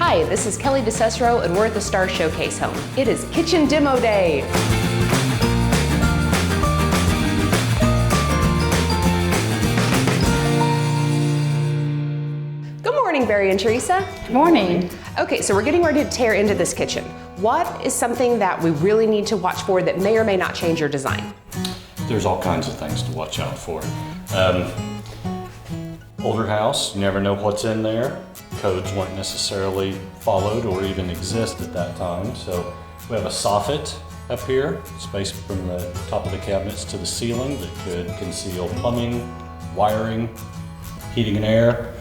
Hi, this is Kelly DeCicero, and we're at the Star Showcase home. It is Kitchen Demo Day. Good morning, Barry and Teresa. Morning. Okay, so we're getting ready to tear into this kitchen. What is something that we really need to watch for that may or may not change your design? There's all kinds of things to watch out for. Older house, you never know what's in there. Codes weren't necessarily followed or even exist at that time. So we have a soffit up here, space from the top of the cabinets to the ceiling that could conceal plumbing, wiring, heating and air.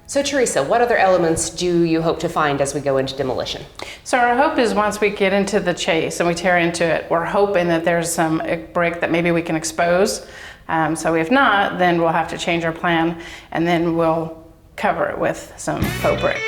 So Teresa, what other elements do you hope to find as we go into demolition? So our hope is once we get into the chase and we tear into it, we're hoping that there's some brick that maybe we can expose. So if not, then we'll have to change our plan and then we'll cover it with some faux brick.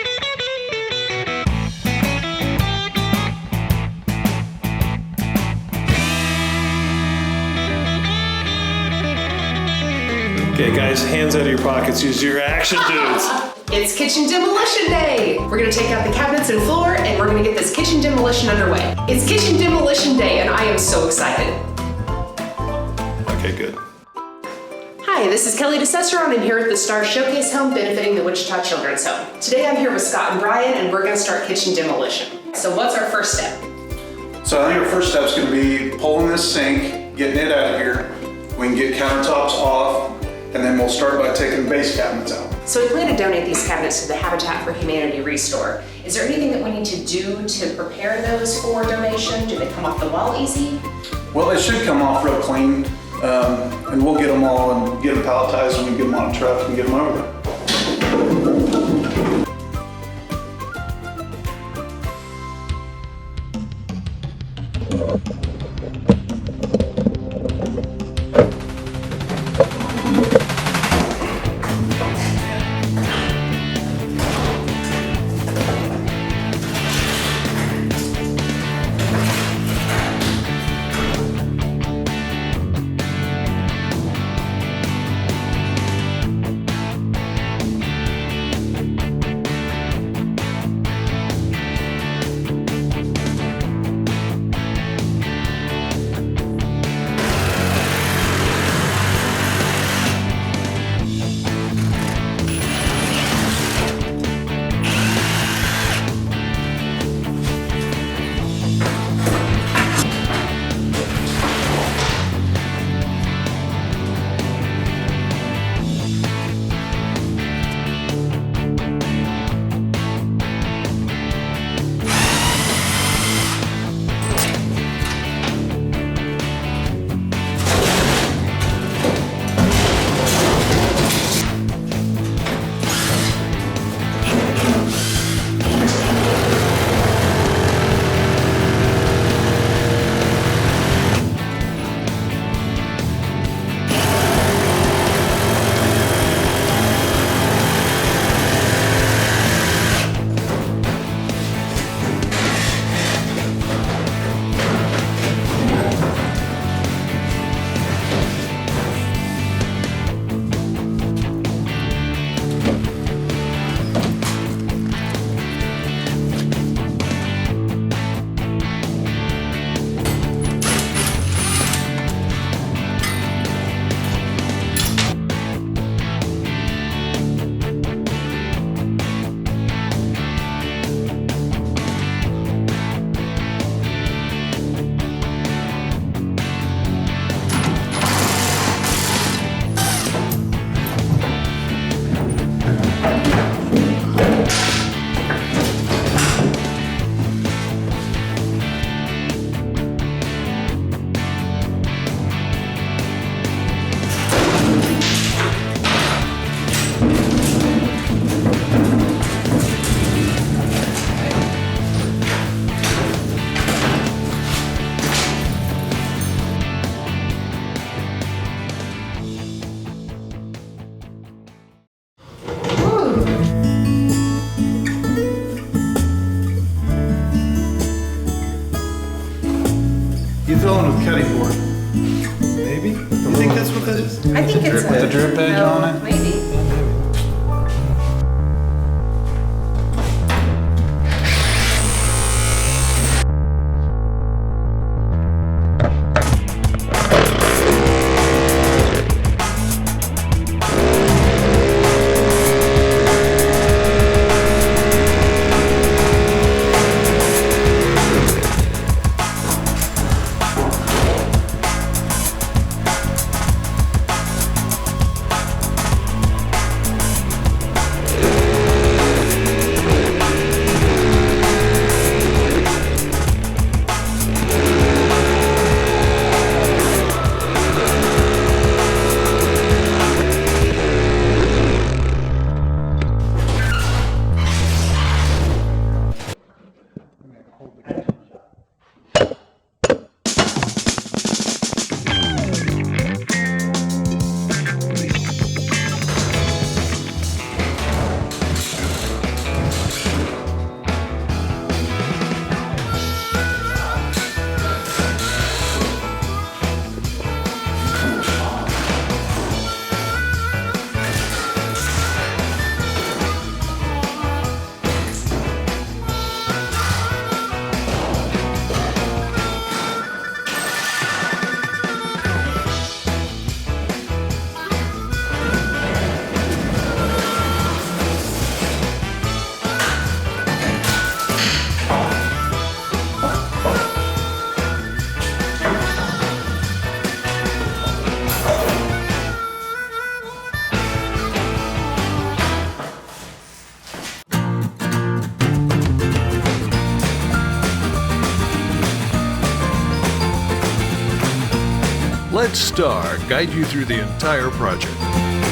Okay guys, hands out of your pockets, use your action dudes. It's Kitchen Demolition Day! We're gonna take out the cabinets and floor and we're gonna get this kitchen demolition underway. It's Kitchen Demolition Day and I am so excited. Okay, good. Hi, this is Kelly DeCicero and I'm here at the Star Showcase home benefiting the Wichita Children's Home. Today I'm here with Scott and Brian and we're gonna start kitchen demolition. So what's our first step? So I think our first step is going to be pulling this sink, getting it out of here. We can get countertops off, and then we'll start by taking the base cabinets out. So we plan to donate these cabinets to the Habitat for Humanity Restore. Is there anything that we need to do to prepare those for donation? Do they come off the wall easy? Well, it should come off real clean, and we'll get them all and get them palletized and we get them on a truck and get them over there. You fill in with cutting board. Maybe? You think that's what that is? I think it's With the drip edge no, on it? Maybe. Let Star guide you through the entire project.